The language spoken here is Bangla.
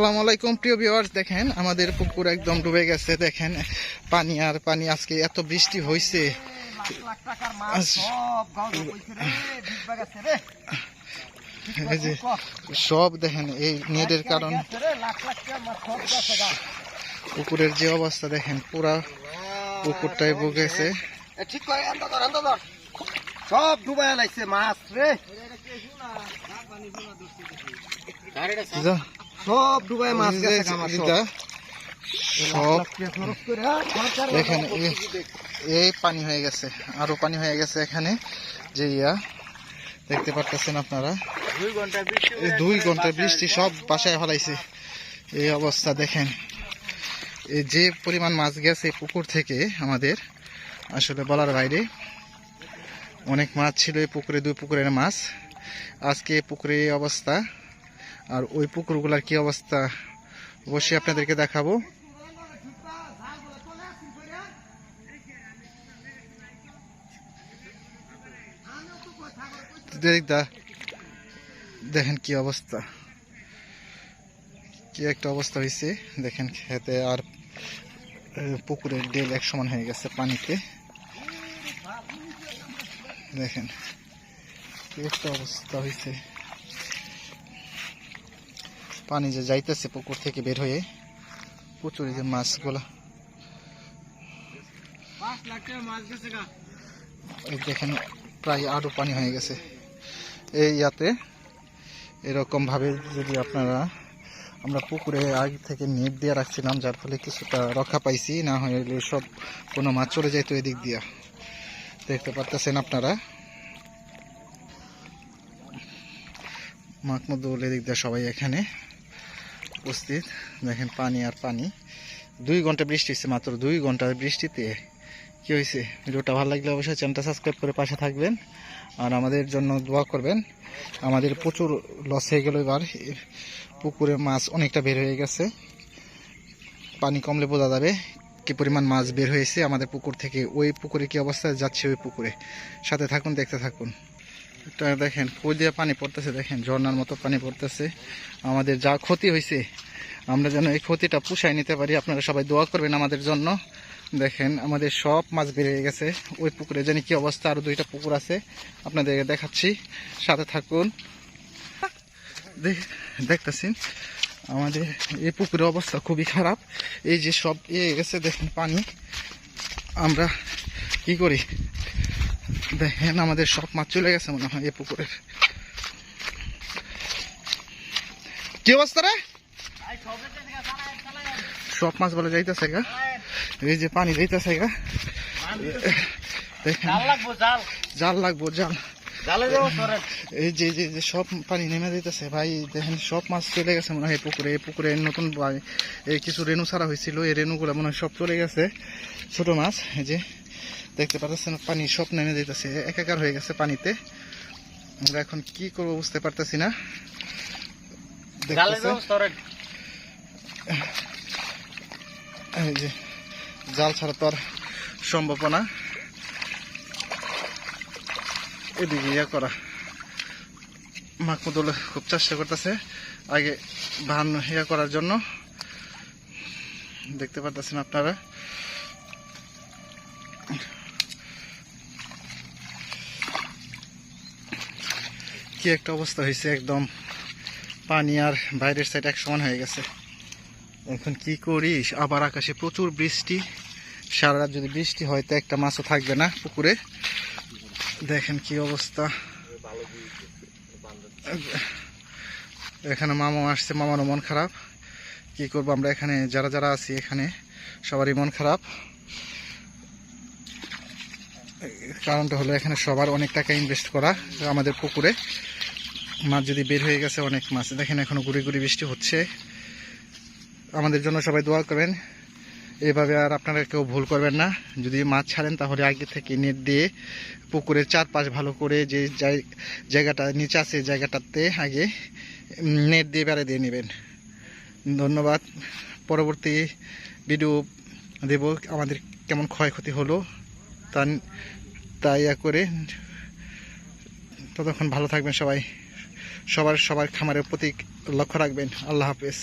আসসালামু আলাইকুম প্রিয় ভিউয়ার্স, দেখেন আমাদের পুকুর একদম ডুবে গেছে। দেখেন পানি আর পানি, আজকে এত বৃষ্টি হয়েছে। সব দেখেন এই নেটের কারণে পুকুরের যে অবস্থা দেখেন, পুরা পুকুরটাই ভুগেছে। সব ডুবাই লাগছে মাছ রে, সব ডুবাই মাছ গেছে। সব দেখেন এই পানি হয়ে গেছে, আরো পানি হয়ে গেছে এখানে। যে দেখতে পারতেছেন আপনারা, 2 ঘন্টা বৃষ্টি সব বাসায় ফলাইছে। এই অবস্থা দেখেন, এই যে পরিমাণ মাছ গেছে পুকুর থেকে আমাদের, আসলে বলার বাইরে। অনেক মাছ ছিল এই পুকুরে, 2 পুকুরের মাছ। আজকে পুকুরে এই অবস্থা, আর ওই পুকুরগুলার কি অবস্থা অবশ্যই আপনাদেরকে দেখাবো। দেখেন কি অবস্থা, কি একটা অবস্থা হয়েছে দেখেন। খেতে আর পুকুরের ডেল এক সমান হয়ে গেছে পানিতে। দেখেন কি একটা অবস্থা হয়েছে, পানি যে যাইতেছে পুকুর থেকে বের হয়ে, প্রচুর যে মাছগুলা। দেখেন প্রায় আরো পানি হয়ে গেছে এই ইয়াতে। এরকম ভাবে যদি আমরা পুকুরে আগে থেকে নেট দিয়ে রাখছিলাম, যার ফলে কিছুটা রক্ষা পাইছি, না হলে সব কোনো মাছ চলে যাইতো এদিক দিয়া। দেখতে পারতেছেন আপনারা, মাহমুদুল এদিক দিয়ে সবাই এখানে উপস্থিত। দেখেন পানি আর পানি, 2 ঘন্টা বৃষ্টি হয়েছে, মাত্র 2 ঘন্টার বৃষ্টিতে কি হয়েছে। ভিডিওটা ভালো লাগলে অবশ্যই চ্যানেলটা সাবস্ক্রাইব করে পাশে থাকবেন, আর আমাদের জন্য দোয়া করবেন। আমাদের প্রচুর লস হয়ে গেল এবার, পুকুরে মাছ অনেকটা বের হয়ে গেছে। পানি কমলে বোঝা যাবে কি পরিমাণ মাছ বের হয়েছে আমাদের পুকুর থেকে। ওই পুকুরে কি অবস্থায় যাচ্ছে ওই পুকুরে, সাথে থাকুন, দেখতে থাকুন। এটা দেখেন কই দিয়ে পানি পড়তেছে, দেখেন ঝর্ণার মতো পানি পড়তেছে। আমাদের যা ক্ষতি হয়েছে, আমরা যেন এই ক্ষতিটা পুষায় নিতে পারি। আপনারা সবাই দোয়া করবেন আমাদের জন্য। দেখেন আমাদের সব মাছ বের হয়ে গেছে ওই পুকুরে, জানি কি অবস্থা। আরো 2টা পুকুর আছে, আপনাদের দেখাচ্ছি, সাথে থাকুন। দেখতেছেন আমাদের এই পুকুরের অবস্থা খুবই খারাপ। এই যে সব গেছে দেখেন পানি, আমরা কি করি। দেখেন আমাদের সব মাছ চলে গেছে মনে হয় এই পুকুরের। কি অবস্থা রে, সব মাছ বলে যাইতেছে গা, এই যে পানি যাইতেছে গা। দেখেন জাল লাগবো, জাল। এই যে সব পানি নেমে যাইতেছে ভাই। দেখেন সব মাছ চলে গেছে মনে হয় পুকুরে। এই পুকুরে নতুন কিছু রেণু ছাড়া হয়েছিল, এই রেণুগুলো মনে হয় সব চলে গেছে, ছোট মাছ। এই যে দেখতে পাচ্ছেন পানি সব নেমে যাইতেছে, একাকার হয়ে গেছে পানিতে। আমরা এখন কি করবো বুঝতে পারতেছি না। এই যে জাল ছাড়া তো আর সম্ভব না। এদিকে করা, মাহমুদুল খুব চেষ্টা করতেছে আগে ভান করার জন্য। দেখতে পারতেছেন আপনারা, কি একটা অবস্থা হয়েছে। একদম পানি আর বাইরের সাইড এক সমান হয়ে গেছে। এখন কি করিস, আবার আকাশে প্রচুর বৃষ্টি। সারা রাত যদি বৃষ্টি হয় তো একটা মাছও থাকবে না পুকুরে। দেখেন কি অবস্থা। এখানে মামা আসছে, মামারও মন খারাপ। কি করবো আমরা, এখানে যারা যারা আছি এখানে সবারই মন খারাপ। কারণটা হলো এখানে সবার অনেক টাকা ইনভেস্ট করা আমাদের পুকুরে। মাছ যদি বের হয়ে গেছে অনেক মাছ। দেখেন এখনো গুড়ি গুড়ি বৃষ্টি হচ্ছে। আমাদের জন্য সবাই দোয়া করবেন। এইভাবে আর আপনারা কেউ ভুল করবেন না। যদি মাছ ছাড়েন তাহলে আগে থেকে নেট দিয়ে পুকুরের চারপাশ ভালো করে, যে জায়গাটা নিচে আছে জায়গাটাতে আগে নেট দিয়ে বেড়ে দিয়ে নেবেন। ধন্যবাদ। পরবর্তী ভিডিও দেব আমাদের কেমন ক্ষয়ক্ষতি হলো তাই করে। ততক্ষণ ভালো থাকবেন সবাই, সবার খামারের প্রতি লক্ষ্য রাখবেন। আল্লাহ হাফেজ।